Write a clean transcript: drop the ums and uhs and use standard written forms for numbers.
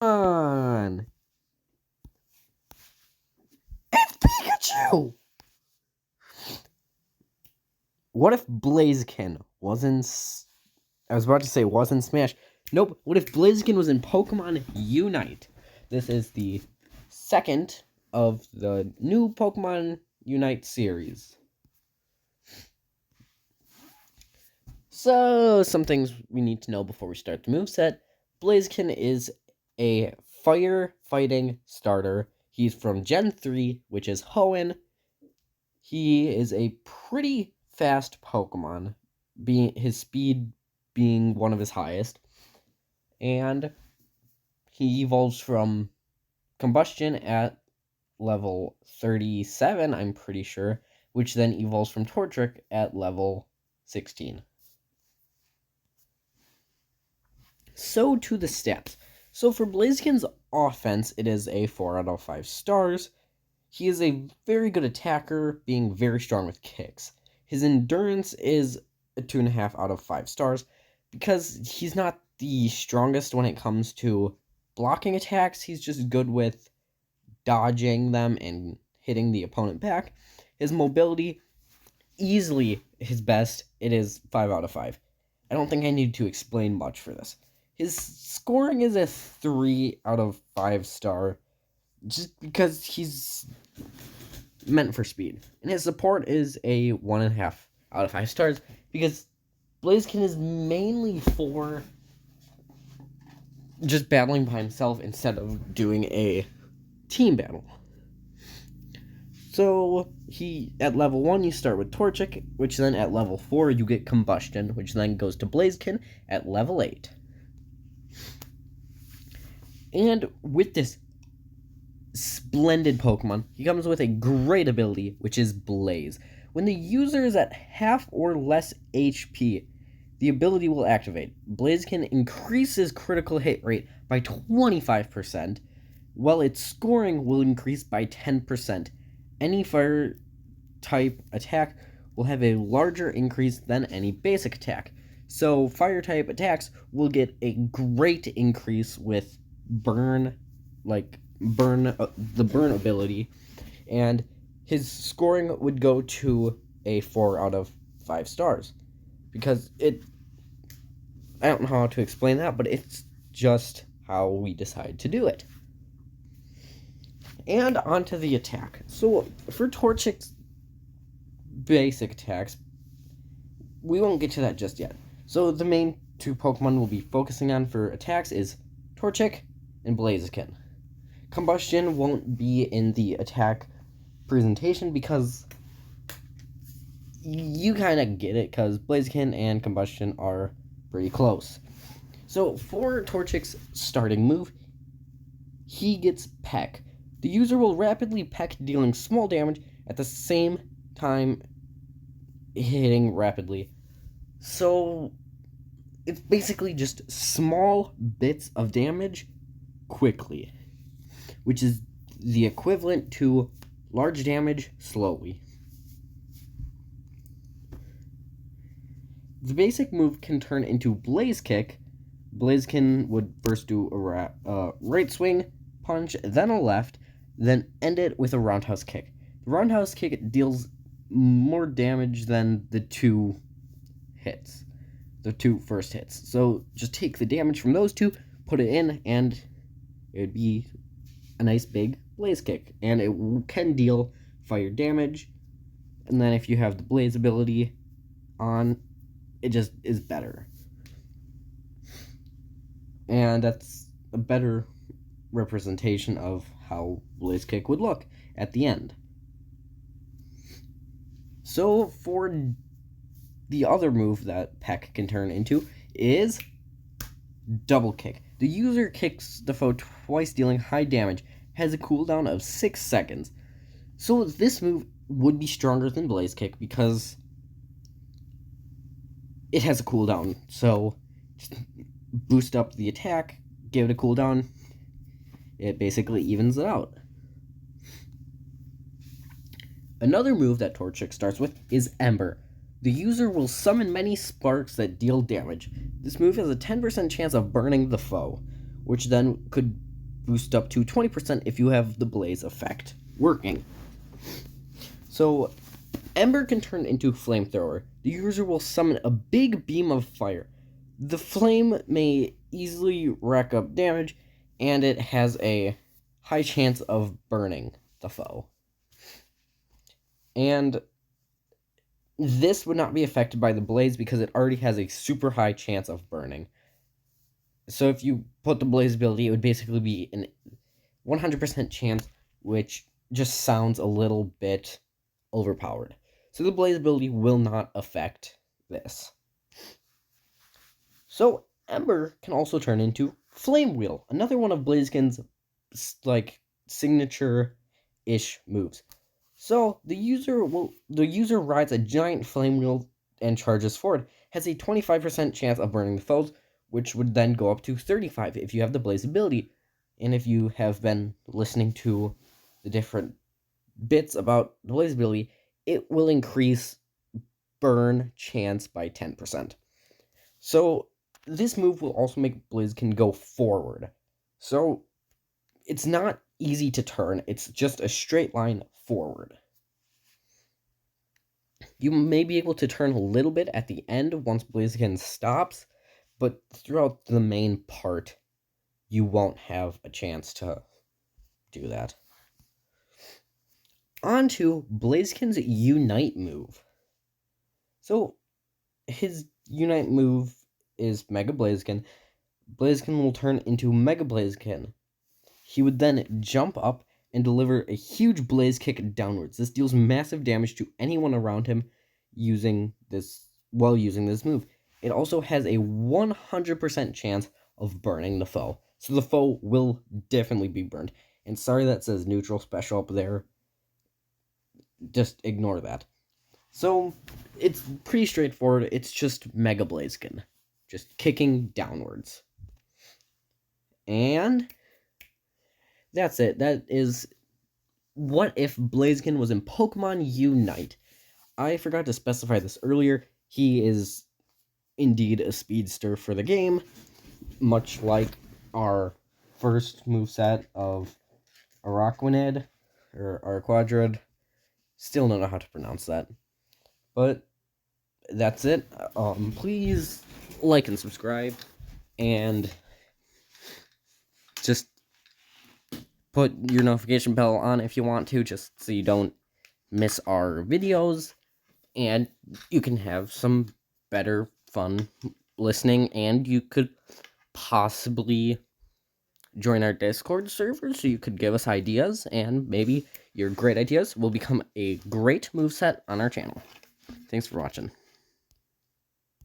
on. It's Pikachu! What if Blaziken wasn't... I was about to say wasn't Smash. Nope. What if Blaziken was in Pokemon Unite? This is the second of the new Pokemon Unite series. So, some things we need to know before we start the moveset. Blaziken is a fire-fighting starter. He's from Gen 3, which is Hoenn. He is a pretty fast Pokemon, his speed being one of his highest. And he evolves from Combustion at level 37, I'm pretty sure, which then evolves from Torchic at level 16. So to the stats. So for Blaziken's offense, it is a 4 out of 5 stars. He is a very good attacker, being very strong with kicks. His endurance is a 2.5 out of 5 stars, because he's not the strongest when it comes to blocking attacks. He's just good with dodging them and hitting the opponent back. His mobility, easily his best. It is 5 out of 5. I don't think I need to explain much for this. His scoring is a 3 out of 5 star, just because he's meant for speed. And his support is a 1.5 out of 5 stars, because Blaziken is mainly for just battling by himself instead of doing a team battle. So, at level 1, you start with Torchic, which then at level 4, you get Combustion, which then goes to Blaziken at level 8. And with this splendid Pokemon, he comes with a great ability, which is Blaze. When the user is at half or less HP, the ability will activate. Blaziken increases critical hit rate by 25%, while its scoring will increase by 10%. Any fire type attack will have a larger increase than any basic attack. So fire type attacks will get a great increase with the burn ability, and his scoring would go to a 4 out of 5 stars, because I don't know how to explain that, but it's just how we decide to do it. And onto the attack. So for Torchic's basic attacks, we won't get to that just yet. So the main two Pokemon we'll be focusing on for attacks is Torchic and Blaziken. Combustion won't be in the attack presentation because you kind of get it, because Blaziken and Combustion are pretty close. So for Torchic's starting move, he gets Peck. The user will rapidly peck, dealing small damage at the same time hitting rapidly. So it's basically just small bits of damage quickly, which is the equivalent to large damage slowly. The basic move can turn into Blaze Kick. Blaziken would first do a right swing punch, then a left, then end it with a roundhouse kick. The roundhouse kick deals more damage than the two first hits. So just take the damage from those two, put it in, and it would be a nice big Blaze Kick. And it can deal fire damage, and then if you have the Blaze ability on, it just is better. And that's a better representation of how Blaze Kick would look at the end. So for the other move that Peck can turn into is Double Kick. The user kicks the foe twice, dealing high damage, has a cooldown of 6 seconds. So this move would be stronger than Blaze Kick because it has a cooldown. So just boost up the attack, give it a cooldown, it basically evens it out. Another move that Torchic starts with is Ember. The user will summon many sparks that deal damage. This move has a 10% chance of burning the foe, which then could boost up to 20% if you have the Blaze effect working. So, Ember can turn into Flamethrower. The user will summon a big beam of fire. The flame may easily rack up damage, and it has a high chance of burning the foe. And this would not be affected by the Blaze because it already has a super high chance of burning. So if you put the Blaze ability, it would basically be an 100% chance, which just sounds a little bit overpowered. So the Blaze ability will not affect this. So Ember can also turn into Flame Wheel, another one of Blaziken's signature-ish moves. So the user rides a giant flame wheel and charges forward, has a 25% chance of burning the foes, which would then go up to 35 if you have the Blaze ability. And if you have been listening to the different bits about the Blaze ability, it will increase burn chance by 10%. So this move will also make Blaziken go forward. So it's not easy to turn, it's just a straight line forward. You may be able to turn a little bit at the end once Blaziken stops, but throughout the main part, you won't have a chance to do that. On to Blaziken's Unite move. So, his Unite move is Mega Blaziken. Blaziken will turn into Mega Blaziken. He would then jump up and deliver a huge Blaze Kick downwards. This deals massive damage to anyone around him using this move. It also has a 100% chance of burning the foe. So the foe will definitely be burned. And sorry that says neutral special up there. Just ignore that. So it's pretty straightforward. It's just Mega Blaziken. Just kicking downwards. And that's it. That is what if Blaziken was in Pokemon Unite. I forgot to specify this earlier. He is indeed a speedster for the game, much like our first moveset of Araquanid, or Araquadrid. Still don't know how to pronounce that. But that's it. Please like and subscribe, and just put your notification bell on if you want to, just so you don't miss our videos, and you can have some better fun listening, and you could possibly join our Discord server so you could give us ideas, and maybe your great ideas will become a great moveset on our channel. Thanks for watching.